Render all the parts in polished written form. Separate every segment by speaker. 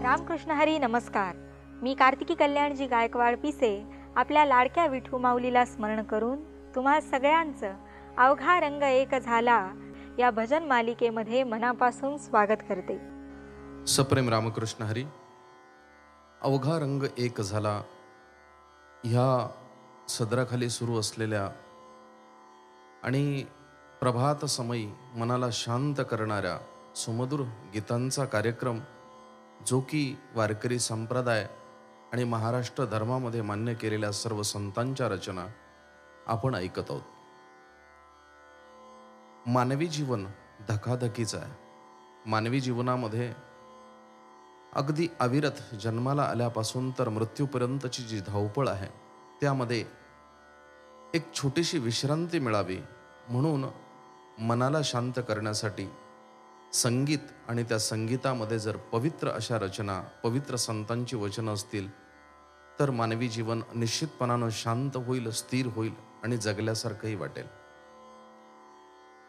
Speaker 1: रामकृष्ण हरी नमस्कार. मी कार्तिकी कल्याणजी गायकवाड पिसे आपल्या लाडक्या विठू माऊलीला स्मरण करून तुम्हा सगळ्यांचं अवघा रंग एक झाला या भजन मालिकेमध्ये मनापासून स्वागत करते.
Speaker 2: सप्रेम रामकृष्ण हरी. अवघा रंग एक झाला ह्या सदराखाली सुरू असलेल्या आणि प्रभात समयी मनाला शांत करणाऱ्या सुमधुर गीतांचा कार्यक्रम, जो की वारकरी संप्रदाय आणि महाराष्ट्र धर्मामध्ये मान्य केलेल्या सर्व संतांच्या रचना आपण ऐकत आहोत. मानवी जीवन धकाधकीचं आहे. मानवी जीवनामध्ये अगदी अविरत जन्माला आल्यापासून तर मृत्यूपर्यंतची जी धावपळ आहे, त्यामध्ये एक छोटीशी विश्रांती मिळावी म्हणून मनाला शांत करण्यासाठी संगीत आणि त्या संगीतामध्ये जर पवित्र अशा रचना, पवित्र संतांची वचनं असतील तर मानवी जीवन निश्चितपणानं शांत होईल, स्थिर होईल आणि जगल्यासारखंही वाटेल.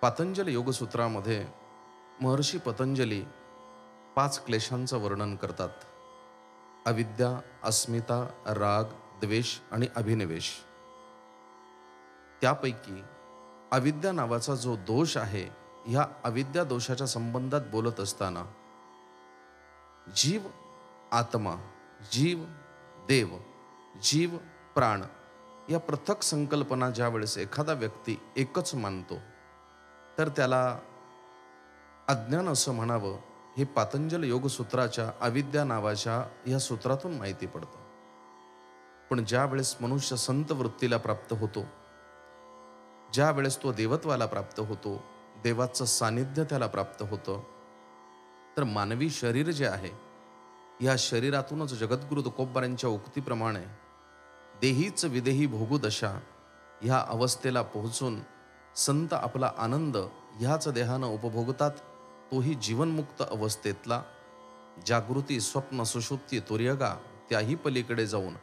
Speaker 2: पातंजल योगसूत्रामध्ये महर्षी पतंजली 5 क्लेशांचं वर्णन करतात. अविद्या, अस्मिता, राग, द्वेष आणि अभिनिवेश. त्यापैकी अविद्या नावाचा जो दोष आहे, ह्या अविद्या दोषाच्या संबंधात बोलत असताना जीव आत्मा, जीव देव, जीव प्राण या पृथक संकल्पना ज्या वेळेस एखादा व्यक्ती एकच मानतो तर त्याला अज्ञान असं म्हणावं, हे पातंजल योगसूत्राच्या अविद्या नावाच्या या सूत्रातून माहिती पडतं. पण ज्या वेळेस मनुष्य संत वृत्तीला प्राप्त होतो, ज्या वेळेस तो देवत्वाला प्राप्त होतो, देवाचं सानिध्य त्याला प्राप्त होतं, तर मानवी शरीर जे आहे, या शरीरातूनच जगद्गुरु तुकोबारांच्या उक्तीप्रमाणे देहीच विदेही भोगुदशा ह्या अवस्थेला पोहोचून संत आपला आनंद ह्याच देहानं उपभोगतात. तोही जीवनमुक्त अवस्थेतला, जागृती, स्वप्न, सुषुप्ती, तुर्यगा त्याही पलीकडे जाऊन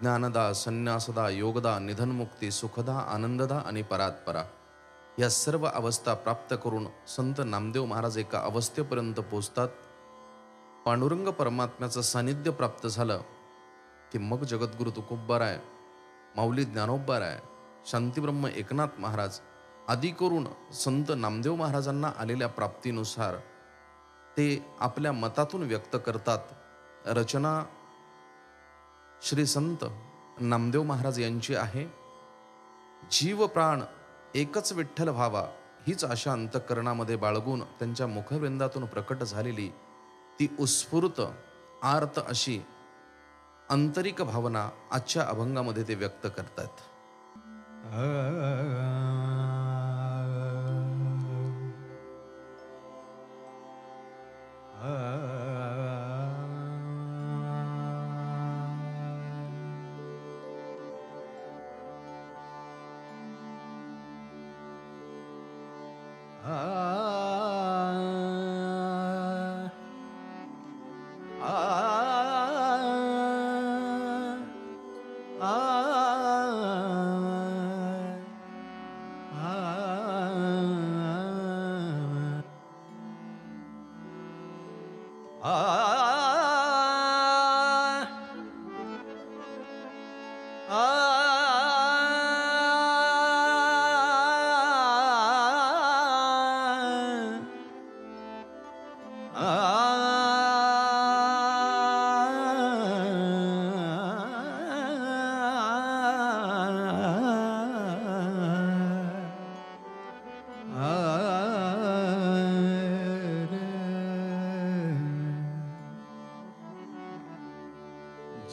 Speaker 2: ज्ञानदा, संन्यासदा, योगदा, निधनमुक्ती, सुखदा, आनंददा आणि परात्परा या सर्व अवस्था प्राप्त करून संत नामदेव महाराज एका अवस्थेपर्यंत पोचतात. पांडुरंग परमात्म्याचं सानिध्य प्राप्त झालं की मग जगद्गुरु तुकोबाराय, माऊली ज्ञानोबाराय, शांतीब्रह्म एकनाथ महाराज आदी करून संत नामदेव महाराजांना आलेल्या प्राप्तीनुसार ते आपल्या मतातून व्यक्त करतात. रचना श्री संत नामदेव महाराज यांची आहे. जीव प्राण एकच विठ्ठल व्हावा हीच आशा अंतःकरणामध्ये बाळगून त्यांच्या मुखवृंदातून प्रकट झालेली ती उत्स्फूर्त आर्त अशी आंतरिक भावना आजच्या अभंगामध्ये ते व्यक्त करतात.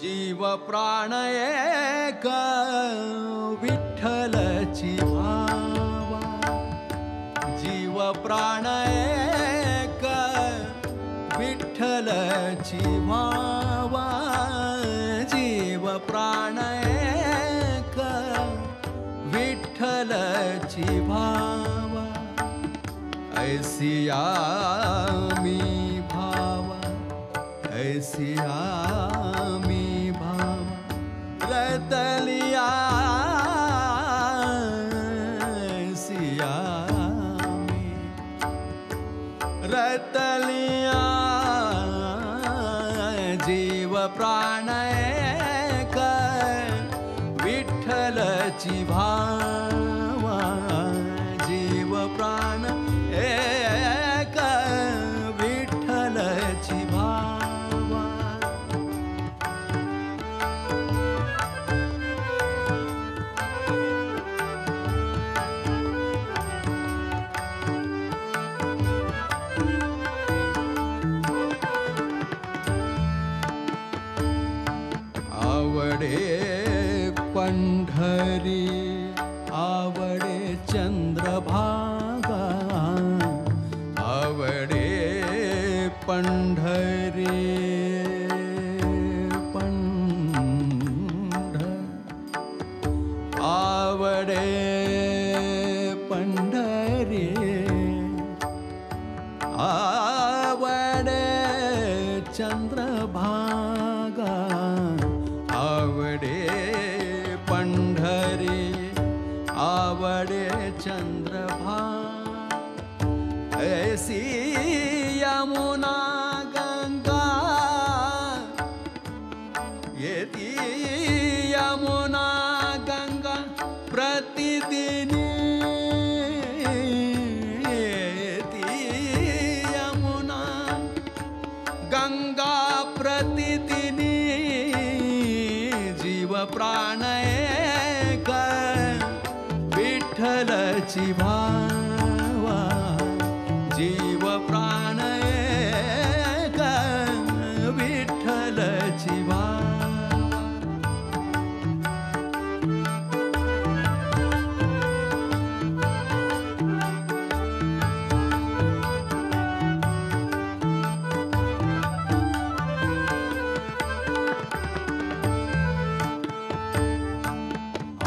Speaker 3: जीव प्राण एक विठ्ठलची भावा, जीव प्राण एक विठ्ठलची भावा, जीव प्राण एक विठ्ठलची भावा, ऐसी आमी भावा, ऐसी आमी रतलिया सियामी, रतलिया प्राण एक विठ्ठलची भावा जीव प्राण एक विठ्ठलची भावा आवडे पंढरी आवडे चंद्रभागा आवडे पंढरी आवडे पंढरी आवडे चंद्रभागा आवडे पंढरी आवडे चंद्रभागा ऐसी यमुना गंगा येती यमुना गंगा प्रतिदिनी येती यमुना गंगा प्रतिदिनी जीव प्राण एक विठ्ठलची भावा जीव प्राण एक विठ्ठलची भावा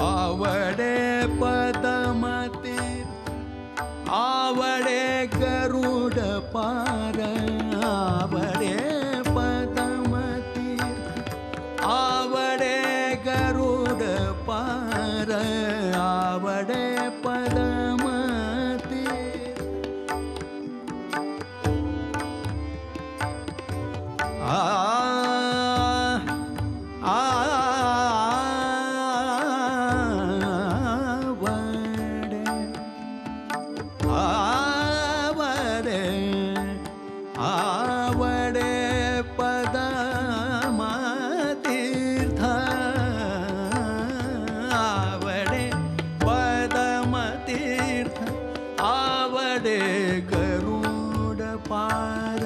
Speaker 3: आवडे पदमती आवडे गरुड पार आवडे पदमती आवडे गरुड पार आवडे पदमती आवडे पदमतीर्थ आवडे पदमतीर्थ आवडे गरुड पार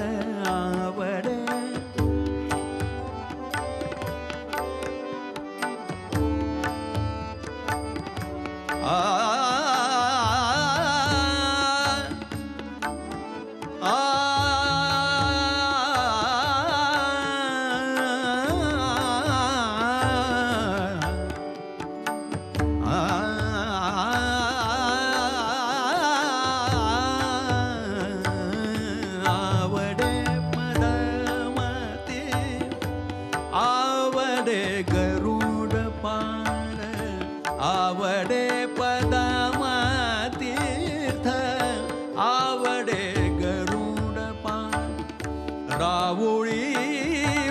Speaker 3: आवडे आवडे पदमती आवडे गरुड पार आवडे पदमतीर्थ आवडे गरुड पार रावुळी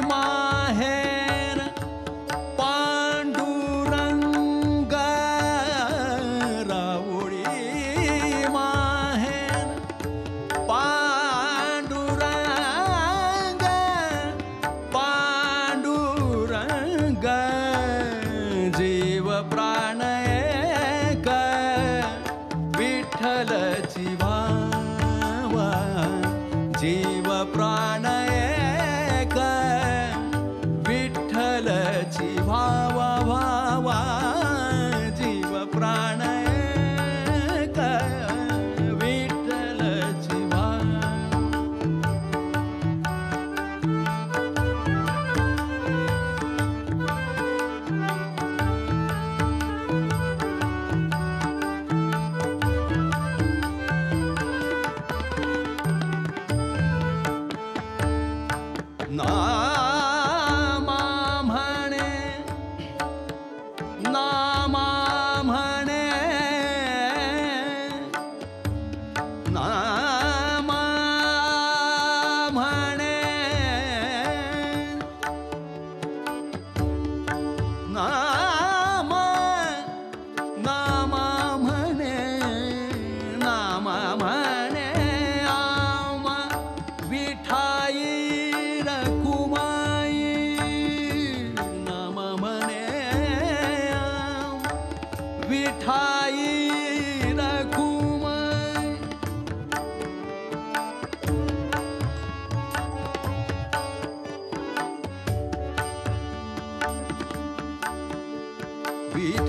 Speaker 3: माहेर पांडुरंग रावुळी माहेर पांडुरंग पांडुरंग जीव प्राण एक विठ्ठलची भावा जीव प्राण एक विठ्ठलची भावा भावा जीव प्राण एक विठ्ठलची भावा नामा म्हणे नामा म्हणे नामा म्हणे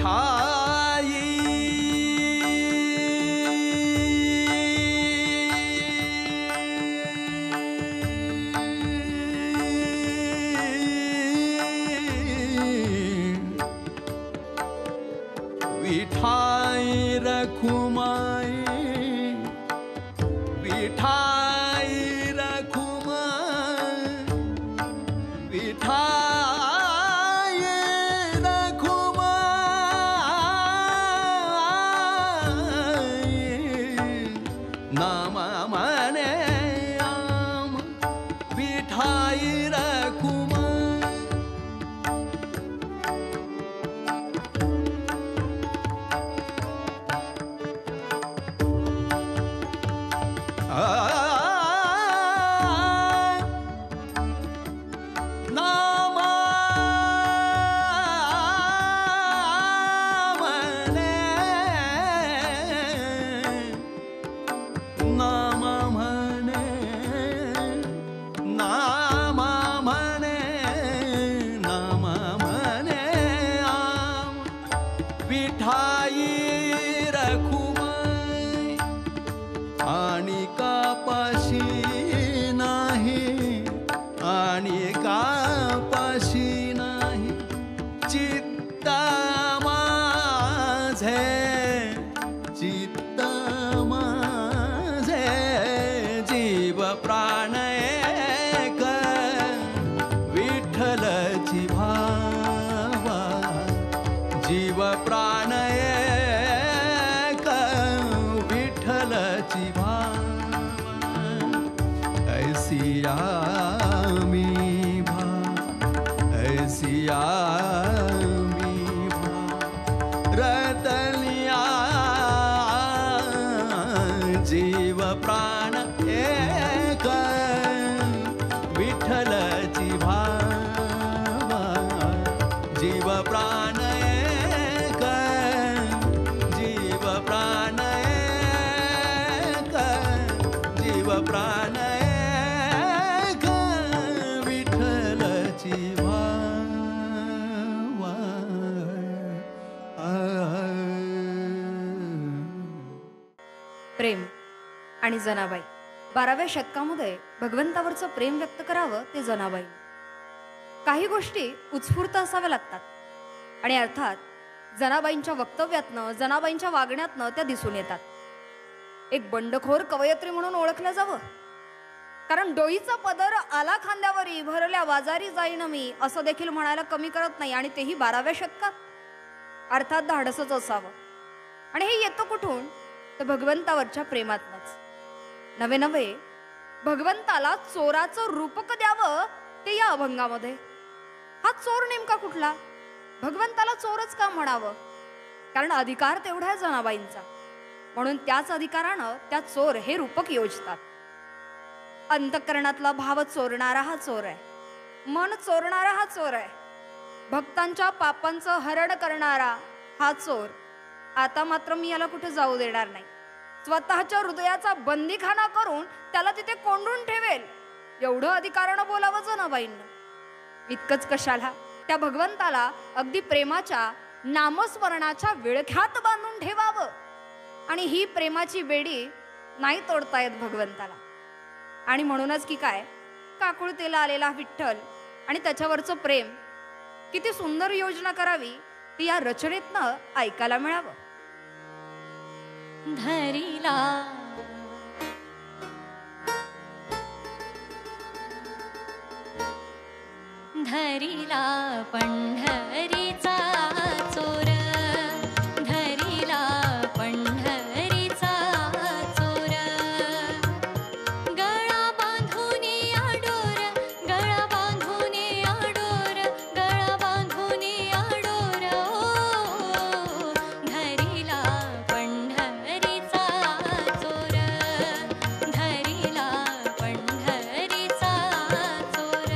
Speaker 3: विठाई विठाई रखुमाई विठाई रखुमाई विठाई रखुमाई नाम मने आम विठाई रखुमाई आणि कापाशी नाही चित्त माझे जीव प्राण एक विठ्ठलची भावा जीव प्राण एक विठ्ठलची भावा ऐसिया मी भा ऐसिया मी भा रतलिया जीव प्राण एक विठ्ठलची भावा जीव प्राण एक जीव प्राण एक जीव प्राण एक विठ्ठलची भावा
Speaker 4: प्रेम आणि जनाबाई 12व्या शतकामध्ये भगवंतावरचं प्रेम व्यक्त करावं ते जनाबाई. काही गोष्टी उत्स्फूर्त असाव्या लागतात आणि अर्थात जनाबाईंच्या वक्तव्यातनं जनाबाईंच्या वागण्यातनं त्या दिसून येतात. एक बंडखोर कवयित्री म्हणून ओळखलं जावं कारण डोईचा पदर आला खांद्यावरी भरल्या बाजारी जाईन मी असं देखील म्हणायला कमी करत नाही आणि तेही 12व्या शतकात. अर्थात धाडसच असावं आणि हे येतं कुठून तर भगवंतावरच्या प्रेमातनच. नवे नवे भगवंताला चोराचं रूपक द्यावं ते या अभंगामध्ये. हा चोर नेमका कुठला? भगवंताला चोरच का म्हणावं? कारण अधिकार तेवढा आहे जनाबाईंचा म्हणून त्याच अधिकारानं त्या चोर हे रूपक योजतात. अंतःकरणातला भाव चोरणारा हा चोर आहे. मन चोरणारा हा चोर आहे. भक्तांच्या पापांचं हरण करणारा हा चोर. आता मात्र मी याला कुठे जाऊ देणार नाही. स्वतःच्या हृदयाचा बंदीखाना करून त्याला तिथे कोंडून ठेवेल एवढं अधिकारानं बोलावं जनाबाईंना. इतकंच कशाला त्या भगवंताला अगदी प्रेमाच्या नामस्मरणाच्या विळख्यात बांधून ठेवावं. आणि ही प्रेमाची बेडी नाही तोडता येत भगवंताला. आणि म्हणूनच की काय काकुळतेला आलेला विठ्ठल आणि त्याच्यावरचं प्रेम किती सुंदर योजना करावी ती या रचनेतनं ऐकायला मिळावं.
Speaker 5: धरिला धरिला पंढरीचा चोर धरिला पंढरीचा चोर गळा बांधून आडोर गळा बांधून आडोर गळा बांधून आडोर धरिला पंढरीचा चोर धरिला पंढरीचा चोर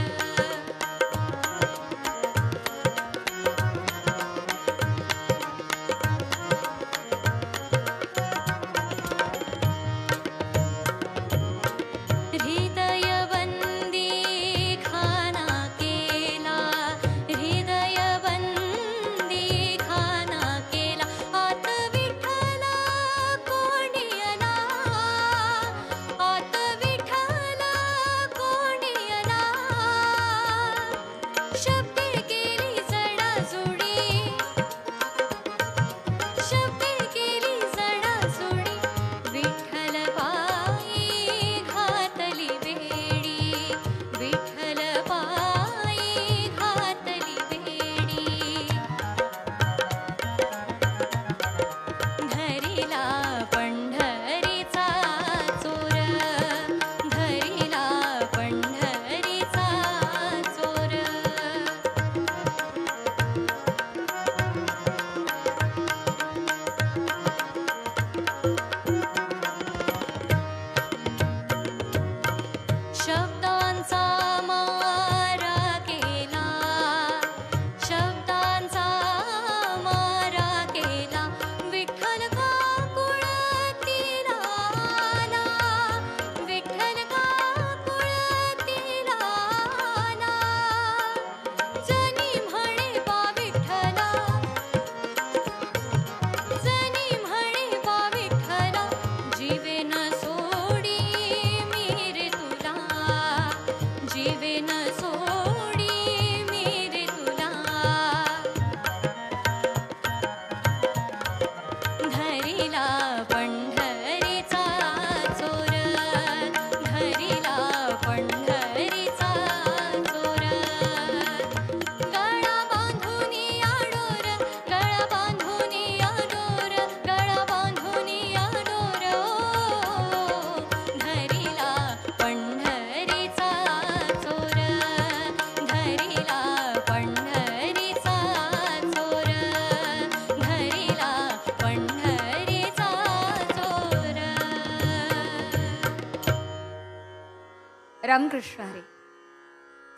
Speaker 4: रामकृष्ण हरी.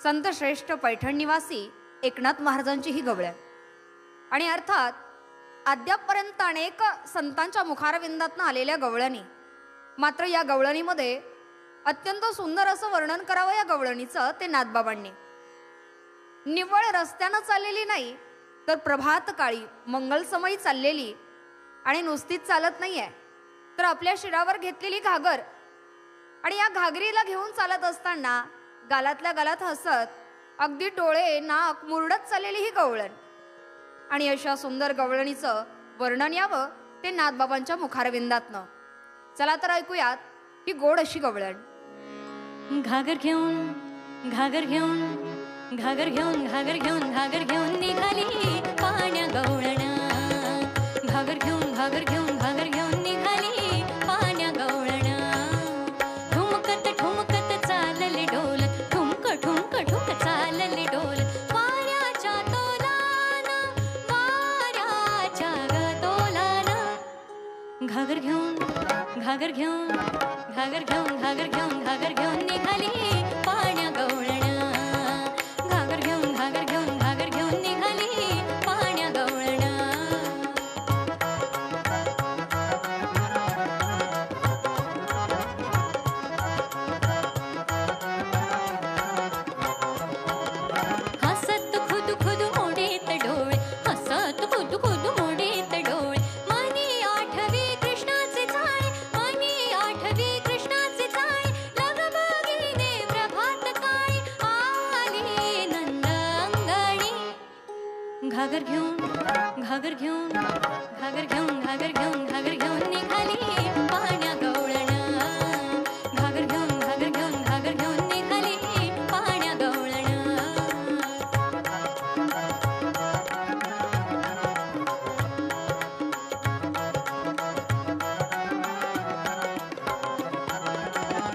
Speaker 4: संत श्रेष्ठ पैठण निवासी एकनाथ महाराजांची ही गवळण. आणि अर्थात अद्यापपर्यंत अनेक संतांच्या मुखारविंदातनं आलेल्या गवळणी. मात्र या गवळणीमध्ये अत्यंत सुंदर असं वर्णन करावं या गवळणीचं ते नाथबाबांनी. निव्वळ रस्त्यानं चाललेली नाही, तर प्रभात काळी मंगलसमयी चाललेली. आणि नुसतीच चालत नाहीये, तर आपल्या शिरावर घेतलेली घागर. आणि या घागरीला घेऊन चालत असताना गालातल्या गालात हसत अगदी डोळे नाक मुरडत चाललेली ही गवळण. आणि अशा सुंदर गवळणीचं वर्णन यावं ते नाथबाबांच्या मुखारविंदातनं. चला तर ऐकूयात ही गोड अशी गवळण.
Speaker 5: घागर घेऊन घागर घेऊन घागर घेऊन घागर घेऊन घागर घेऊन निघाली पाण्या गवळण. घागर घेऊन घागर घेऊन घागर घेऊन निघाली पाण्या गवळण. ठुमकत ठुमकत चालले डोल, ठुमक ठुमक ठुमक चालले डोल. वाऱ्याच्या तोलान वाऱ्याच्या तोलान. घागर घेऊन घागर घेऊन घागर घेऊन घागर घेऊन घागर घेऊन निघाली पाण्या गवळण. घागर घेऊन घागर घेऊन घागर घेऊन निघाली पाण्या गवळण. हसत खुद खुद मोडीत डोळे, हसत खुद खुद मोडीत डोळे. मनी आठवी कृष्णाचे जाळे, मनी आठवी कृष्णाचे जाळे. लगबगीने प्रभात काळी आली नंद अंगणी. घागर घेऊन घागर घेऊन घागर घेऊन घागर घेऊन घागर घेऊन निघाली पाण्या गवळण. घागर घेऊन घागर घेऊन घागर घेऊन निघाली पाण्या गवळण.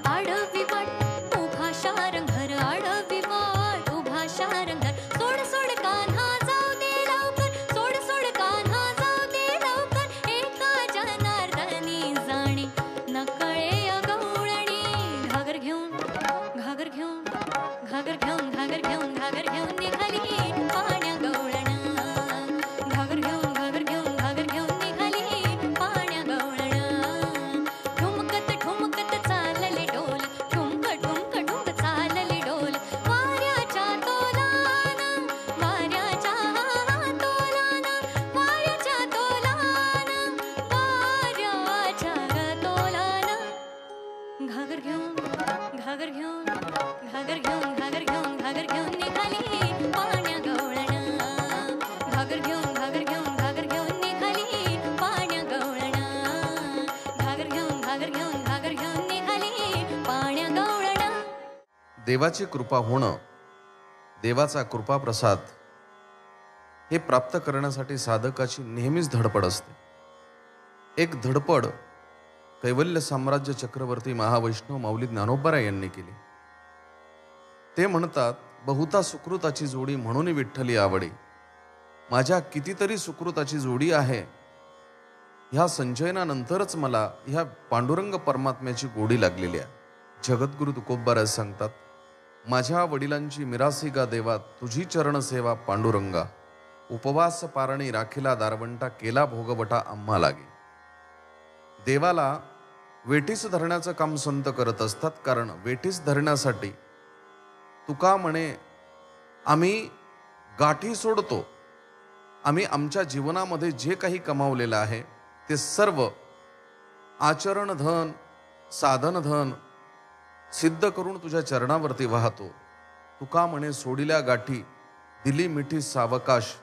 Speaker 5: आडवी वाट उभा शारंघर, आडवी वाट उभा शारंघर. सोड सोड कान्हा जाऊ दे लवकर, सोड सोड कान्हा जाऊ दे लवकर. एका जनार्दनी जाणे नकळे गवळणी. घागर घेऊन घागर घेऊन घागर घेऊन घागर घेऊन घागर घेऊन निघाली पाण्या गवळण. घागर घेऊन घागर घेऊन घागर घेऊन निघाली पाण्या गवळण. ठुमकत ठुमकत चालले डोल, ठुमक ठुमक ठुमक चालले डोल. वाऱ्याच्या तोलान वाऱ्याच्या तोलान वाऱ्याच्या तोलान वाऱ्याच्या तोलान. घागर घेऊन घागर घेऊन घागर घेऊन घागर घेऊन घागर घेऊन निघाली पाण्या गवळण. घागर घेऊन घागर घेऊन घागर घेऊन निघाली पाण्या गवळण. घागर घेऊन घागर घेऊन घागर घेऊन निघाली पाण्या गवळण.
Speaker 2: देवाची कृपा होणं, देवाचा कृपाप्रसाद हे प्राप्त करण्यासाठी साधकाची नेहमीच धडपड असते. एक धडपड कैवल्य साम्राज्य चक्रवर्ती महावैष्णव माऊली ज्ञानोबराय यांनी केली. ते म्हणतात, बहुता सुकृताची जोडी म्हणून विठ्ठली आवडी. माझ्या कितीतरी सुकृताची जोडी आहे. ह्या संचयनानंतरच मला ह्या पांडुरंग परमात्म्याची गोडी लागलेली आहे. जगद्गुरु तुकोबाराय सांगतात, माझ्या वडिलांची मिरासी गा देवा, तुझी चरण सेवा पांडुरंगा. उपवास पारणी राखिला दारवंटा, केला भोगवटा आम्हा लागे. देवाला वेठीस धरण्याचं काम संत करत असतात. कारण वेठीस धरण्यासाठी तुका म्हणे, आम्ही गाठी सोडतो. आम्ही आमच्या जीवनामध्ये जे काही कमावलेलं आहे ते सर्व आचरण धन, साधन धन सिद्ध करून तुझ्या चरणावरती वाहतो. तुका म्हणे, सोडिल्या गाठी दिली मिठी सावकाश.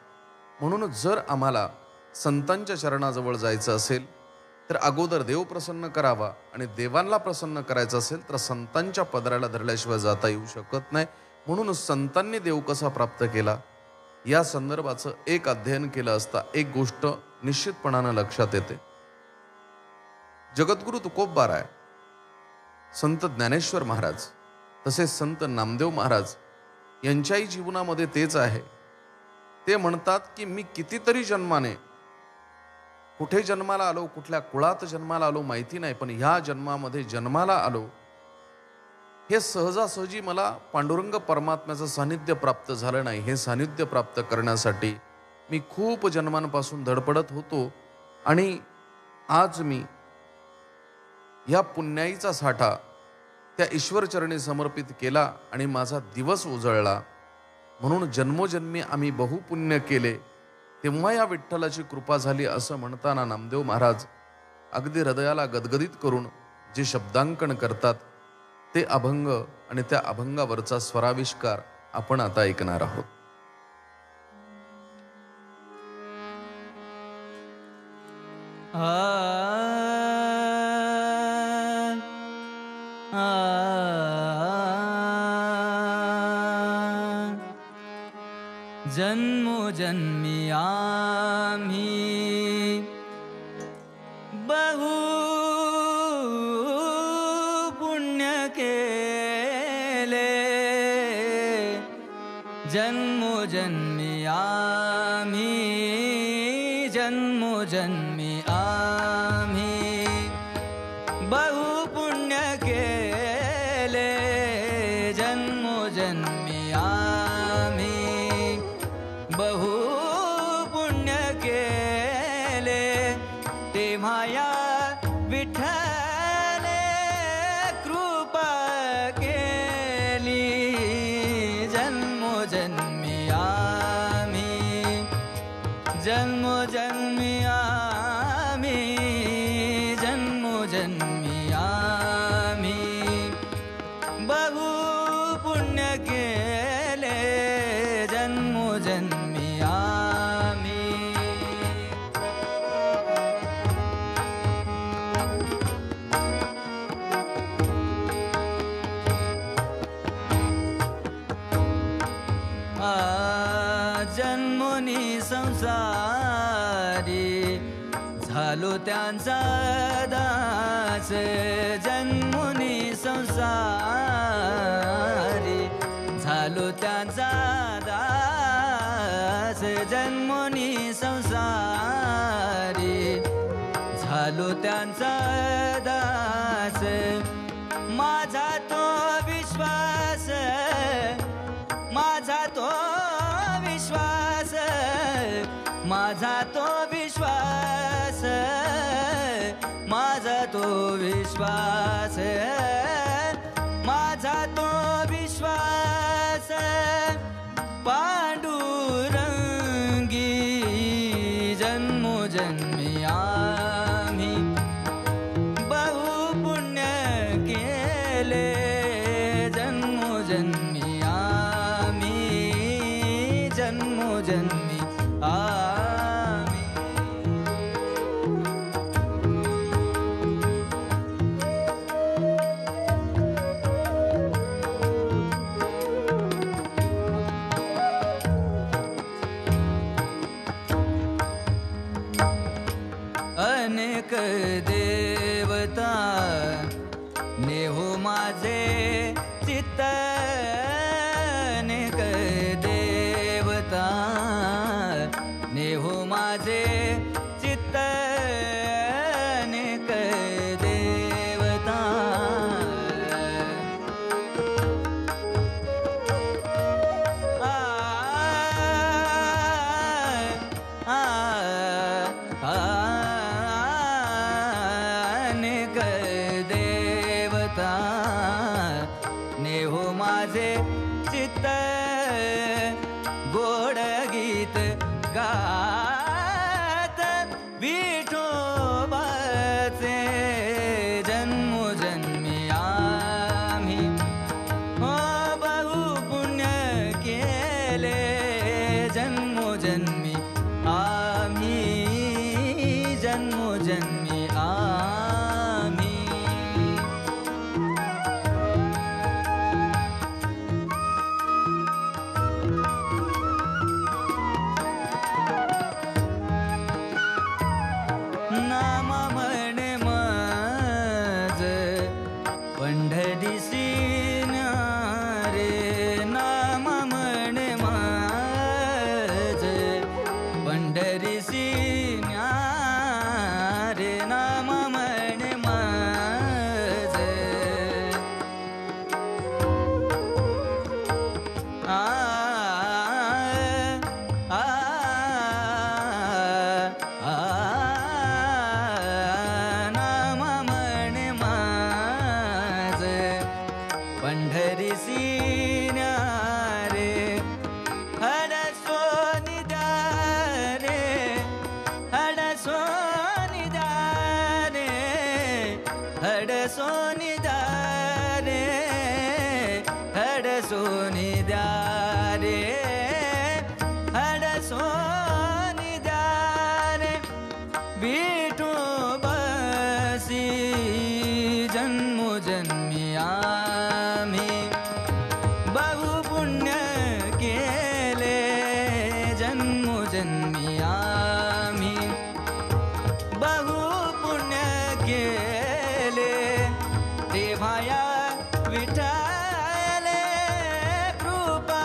Speaker 2: म्हणून जर आम्हाला संतांच्या चरणाजवळ जायचं असेल तर अगोदर देव प्रसन्न करावा, आणि देवांना प्रसन्न करायचं असेल तर संतांच्या पदराला धरल्याशिवाय जाता येऊ शकत नाही. म्हणून संतांनी देव कसा प्राप्त केला या संदर्भाचं एक अध्ययन केलं असता एक गोष्ट निश्चितपणानं लक्षात येते. जगद्गुरु तुकोबाराय, संत ज्ञानेश्वर महाराज, तसेच संत नामदेव महाराज यांच्याही जीवनामध्ये तेच आहे. ते म्हणतात की मी कितीतरी जन्माने कुठे जन्माला आलो, कुठल्या कुळात जन्माला आलो माहिती नाही, पण ह्या जन्मामध्ये जन्माला आलो हे सहजासहजी मला पांडुरंग परमात्म्याचं सानिध्य प्राप्त झालं नाही. हे सानिध्य प्राप्त करण्यासाठी मी खूप जन्मांपासून धडपडत होतो आणि आज मी या पुण्याईचा साठा त्या ईश्वरचरणी समर्पित केला आणि माझा दिवस उजळला. म्हणून जन्मोजन्मी आम्ही बहुपुण्य केले तेव्हा या विठ्ठलाची कृपा झाली असं म्हणताना नामदेव महाराज अगदी हृदयाला गदगदित करून जे शब्दांकन करतात ते अभंग आणि त्या अभंगावरचा स्वराविष्कार आपण आता ऐकणार आहोत.
Speaker 3: जन्मोजन्मी आम्ही बहु पुण्य केले. जन्मोजन्मी आम्ही जन्मोजन्मी आम्ही बहु पुण्य केले. जन्मोजन्मी आम्ही बहु पुण्य केले. तेव्हा या विठ्ठले कृपा केली. जन्मोजन्मी आम्ही जन्मोजन्मी आम्ही जन्मोजन्मी आम्ही बहु पुण्य केले. जन्मोजन्मी आम्ही जन्मोनी संसारी झालो त्यांचा दास. जन्मोनी संसारी झालो त्यांचा दास. जन्मोनी संसारी झालो त्यांचा दास. माझा तो विश्वास माझा तो विश्वास माझा तो विश्वास माझा तो विश्वास माझा तो विश्वास पांडुरंगी. जन्मोजन्मी आम्ही बहु पुण्य केले. जन्मोजन्मी आम्ही जन्मोजन्मी आम्ही अनेक देवता नेहो माझे चित्त. अनेक देवता नेहो माझे चित्त. अनेक देवता अनेक देवता नेहो माझे चित्त. गोड गीत गात विठोबाचे. जन्मोजन्मी आम्ही हो बहु पुण्य केले. जन्मोजन्मी आम्ही जन्मोजन्मी आम्ही द्या रे हडसोनी द्या रे हडसोनी द्या रे विठू बसी जन्मोजन्मी आम्ही बहुपुण्य केले जन्मोजन्मी आम्ही बहुपुण्य केले देवाया विठ्ठले कृपा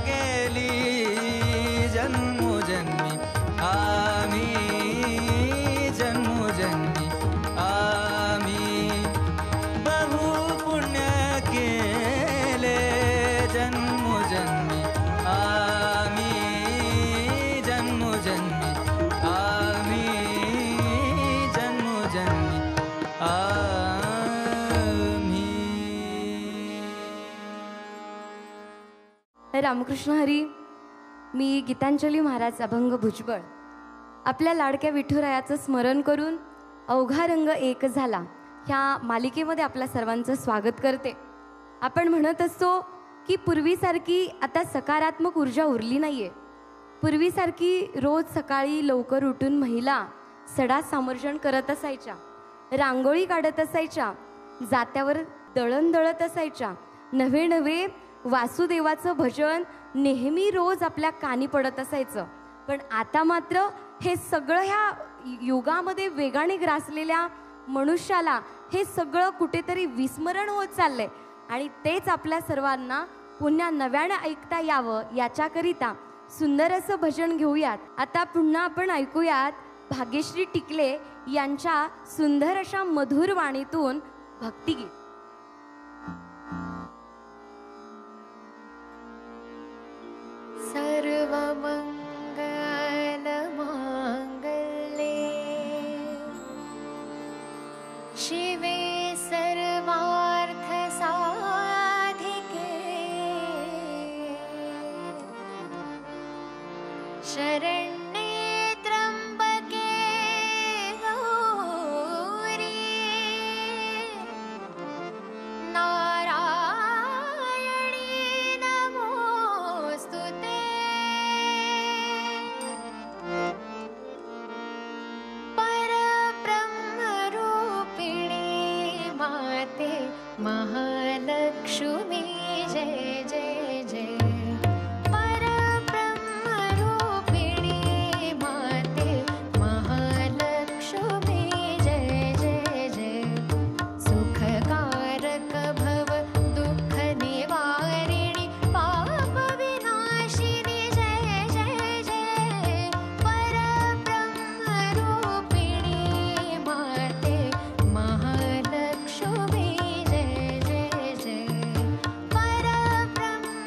Speaker 3: केली जन्मोजन्मी आम्ही जन्मोजन्मी आम्ही बहुपुण्य केले जन्मोजन्मी आम्ही जन्मोजन्मी आम्ही जन्मोजन्मी आम्ही.
Speaker 4: रामकृष्ण हरी. मी गीतांजली महाराज अभंग भुजबळ आपल्या लाडक्या विठुरायाचं स्मरण करून अवघा रंग एक झाला ह्या मालिकेमध्ये आपल्या सर्वांचं स्वागत करते. आपण म्हणत असतो की पूर्वीसारखी आता सकारात्मक ऊर्जा उरली नाहीये. पूर्वीसारखी रोज सकाळी लवकर उठून महिला सडा सामर्जन करत असायच्या, रांगोळी काढत असायच्या, जात्यावर दळण दळत असायच्या, नवे नवे वासुदेवाचं भजन नेहमी रोज आपल्या कानी पडत असायचं. पण आता मात्र हे सगळं ह्या युगामध्ये वेगाने ग्रासलेल्या मनुष्याला हे सगळं कुठेतरी विस्मरण होत चाललंय आणि तेच आपल्या सर्वांना पुन्हा नव्याने ऐकता यावं याच्याकरिता सुंदर असं भजन घेऊयात. आता पुन्हा आपण ऐकूयात भाग्यश्री टिकले यांच्या सुंदर अशा मधुर वाणीतून भक्तिगीत.
Speaker 5: सर्वमङ्गलमाङ्गल्ये शिवे सर्वार्थसाधिके शरण्ये त्र्यम्बके गौरी नारायणी नमोऽस्तु ते. परब्रह्मरूपिणी माते महालक्ष्मी जय जय जय. परब्रह्मरूपिणी माते महालक्ष्मी जय जय जय. सुखकारक भव दुःख निवारिणी पाप विनाशिनी जय जय जय. परब्रह्मरूपिणी माते महालक्ष्मी जय जय जय. परब्रह्मरूपिणी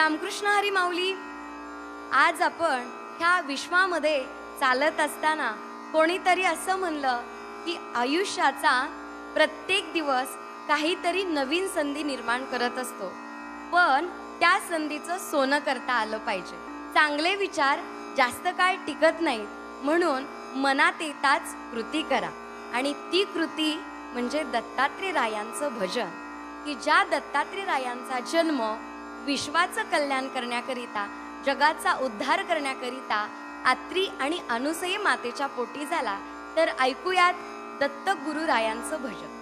Speaker 4: रामकृष्ण हरी माऊली. आज आपण ह्या विश्वामध्ये चालत असताना कोणीतरी असं म्हणलं की आयुष्याचा प्रत्येक दिवस काहीतरी नवीन संधी निर्माण करत असतो, पण त्या संधीचं सोनं करता आलं पाहिजे. चांगले विचार जास्त काळ टिकत नाहीत, म्हणून मनात येताच कृती करा. आणि ती कृती म्हणजे दत्तात्रय रायांचं भजन, की ज्या दत्तात्रय रायांचा जन्म विश्वाचं कल्याण करण्याकरिता, जगाचा उद्धार करण्याकरिता आत्री आणि अनुसये मातेच्या पोटी झाला. तर ऐकूयात दत्त गुरु रायांचं भजन.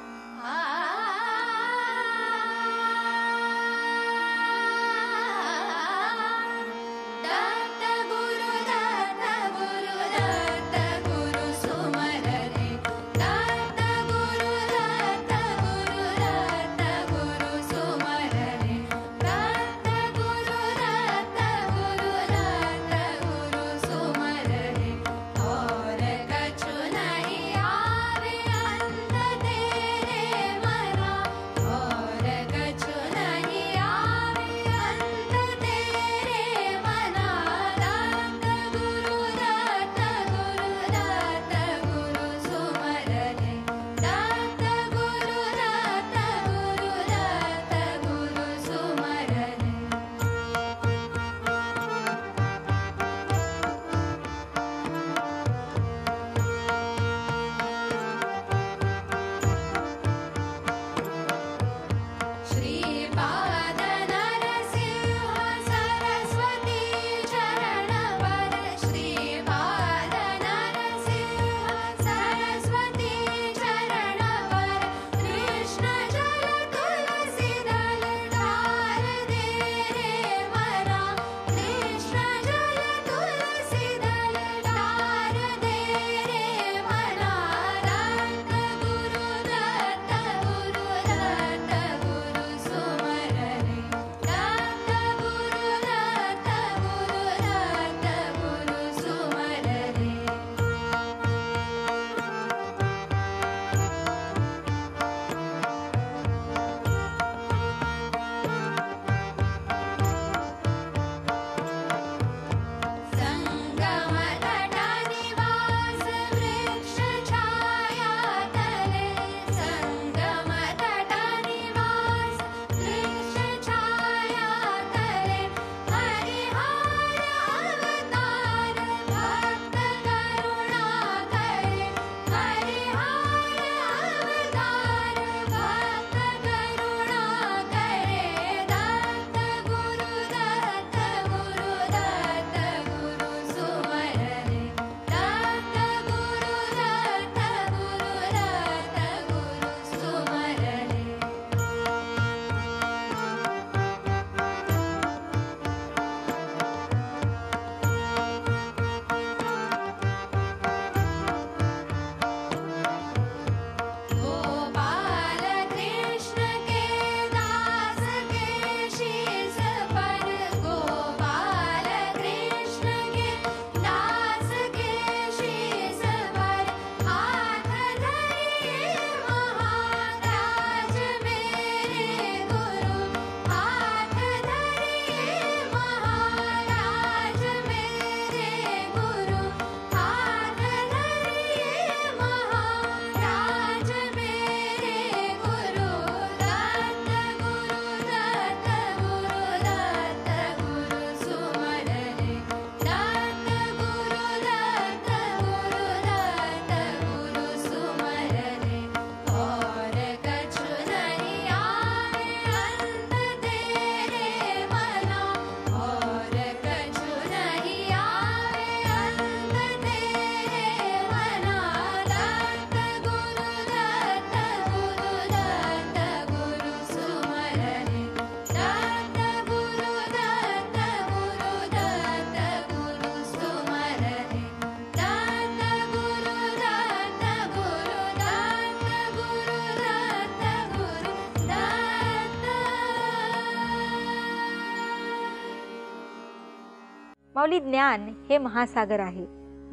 Speaker 1: माऊली, ज्ञान हे महासागर आहे.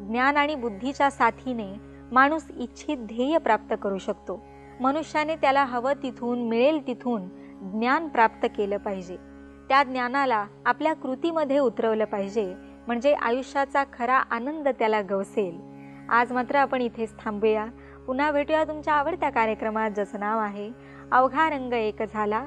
Speaker 1: ज्ञान आणि बुद्धीच्या साथीने माणूस इच्छित ध्येय प्राप्त करू शकतो. मनुष्याने त्याला हवं तिथून, मिळेल तिथून ज्ञान प्राप्त केलं पाहिजे. त्या ज्ञानाला आपल्या कृतीमध्ये उतरवलं पाहिजे, म्हणजे आयुष्याचा खरा आनंद त्याला गवसेल. आज मात्र आपण इथेच थांबूया. पुन्हा भेटूया तुमच्या आवडत्या कार्यक्रमात, ज्याचं नाव आहे अवघा रंग एक झाला.